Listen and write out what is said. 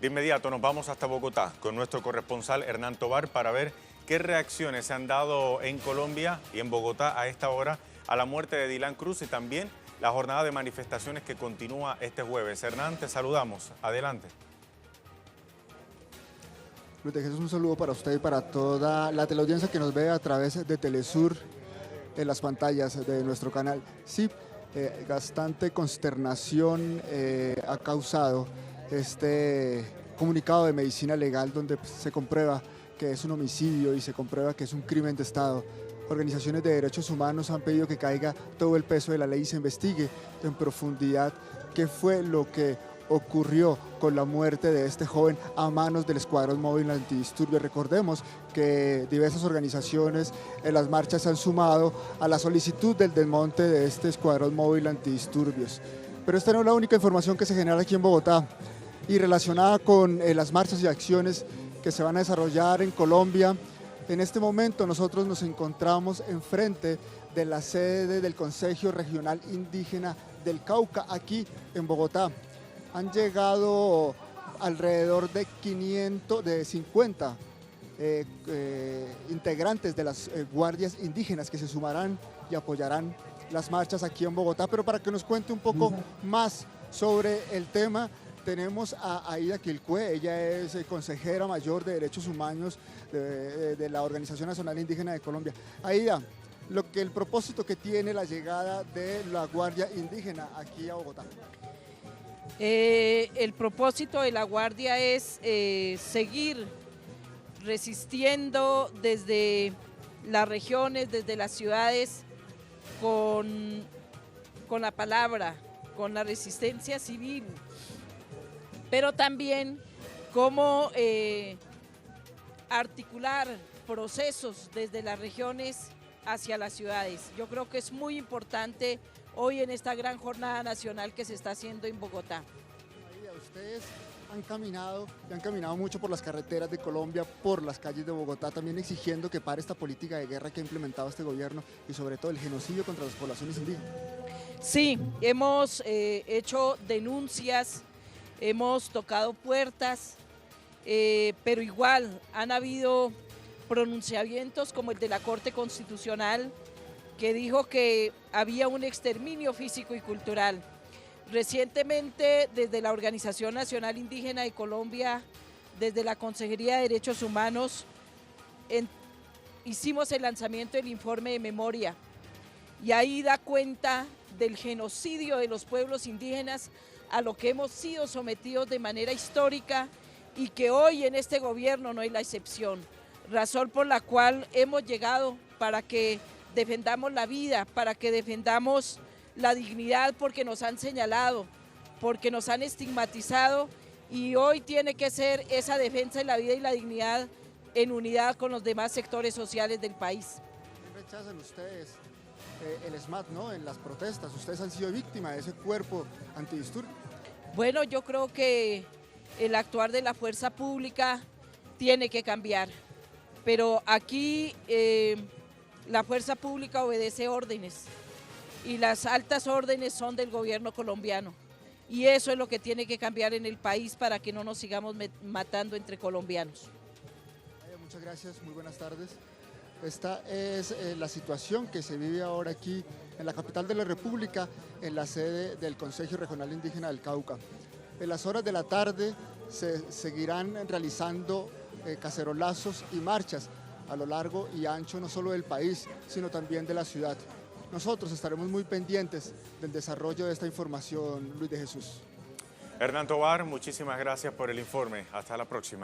De inmediato nos vamos hasta Bogotá con nuestro corresponsal Hernán Tovar para ver qué reacciones se han dado en Colombia y en Bogotá a esta hora a la muerte de Dylan Cruz y también la jornada de manifestaciones que continúa este jueves. Hernán, te saludamos. Adelante. Luis de Jesús, un saludo para usted y para toda la teleaudiencia que nos ve a través de Telesur en las pantallas de nuestro canal. Sí, bastante consternación ha causado este comunicado de medicina legal donde se comprueba que es un homicidio y se comprueba que es un crimen de Estado. Organizaciones de derechos humanos han pedido que caiga todo el peso de la ley y se investigue en profundidad qué fue lo que ocurrió con la muerte de este joven a manos del Escuadrón Móvil Antidisturbios. Recordemos que diversas organizaciones en las marchas se han sumado a la solicitud del desmonte de este Escuadrón Móvil Antidisturbios. Pero esta no es la única información que se genera aquí en Bogotá y relacionada con las marchas y acciones que se van a desarrollar en Colombia. En este momento nosotros nos encontramos enfrente de la sede del Consejo Regional Indígena del Cauca, aquí en Bogotá. Han llegado alrededor de 50 integrantes de las guardias indígenas que se sumarán y apoyarán las marchas aquí en Bogotá. Pero para que nos cuente un poco más sobre el tema, tenemos a Aida Quilcue. Ella es consejera mayor de Derechos Humanos de la Organización Nacional Indígena de Colombia. Aida, el propósito que tiene la llegada de la Guardia Indígena aquí a Bogotá. El propósito de la Guardia es seguir resistiendo desde las regiones, desde las ciudades, con la palabra, con la resistencia civil, pero también cómo articular procesos desde las regiones hacia las ciudades. Yo creo que es muy importante hoy en esta gran jornada nacional que se está haciendo en Bogotá. Ustedes han caminado mucho por las carreteras de Colombia, por las calles de Bogotá, también exigiendo que pare esta política de guerra que ha implementado este gobierno y sobre todo el genocidio contra las poblaciones indígenas. Sí, hemos hecho denuncias, hemos tocado puertas, pero igual han habido pronunciamientos como el de la Corte Constitucional, que dijo que había un exterminio físico y cultural. Recientemente, desde la Organización Nacional Indígena de Colombia, desde la Consejería de Derechos Humanos, hicimos el lanzamiento del informe de memoria y ahí da cuenta del genocidio de los pueblos indígenas a lo que hemos sido sometidos de manera histórica y que hoy en este gobierno no es la excepción, razón por la cual hemos llegado para que defendamos la vida, para que defendamos la dignidad, porque nos han señalado, porque nos han estigmatizado y hoy tiene que ser esa defensa de la vida y la dignidad en unidad con los demás sectores sociales del país. ¿Qué rechazan ustedes el SMAT, ¿no? En las protestas? Ustedes han sido víctimas de ese cuerpo antidisturbio. Bueno, yo creo que el actuar de la fuerza pública tiene que cambiar, pero aquí la fuerza pública obedece órdenes y las altas órdenes son del gobierno colombiano y eso es lo que tiene que cambiar en el país para que no nos sigamos matando entre colombianos. Muchas gracias, muy buenas tardes. Esta es la situación que se vive ahora aquí en la capital de la República, en la sede del Consejo Regional Indígena del Cauca. En las horas de la tarde se seguirán realizando cacerolazos y marchas a lo largo y ancho no solo del país, sino también de la ciudad. Nosotros estaremos muy pendientes del desarrollo de esta información, Luis de Jesús. Hernán Tovar, muchísimas gracias por el informe. Hasta la próxima.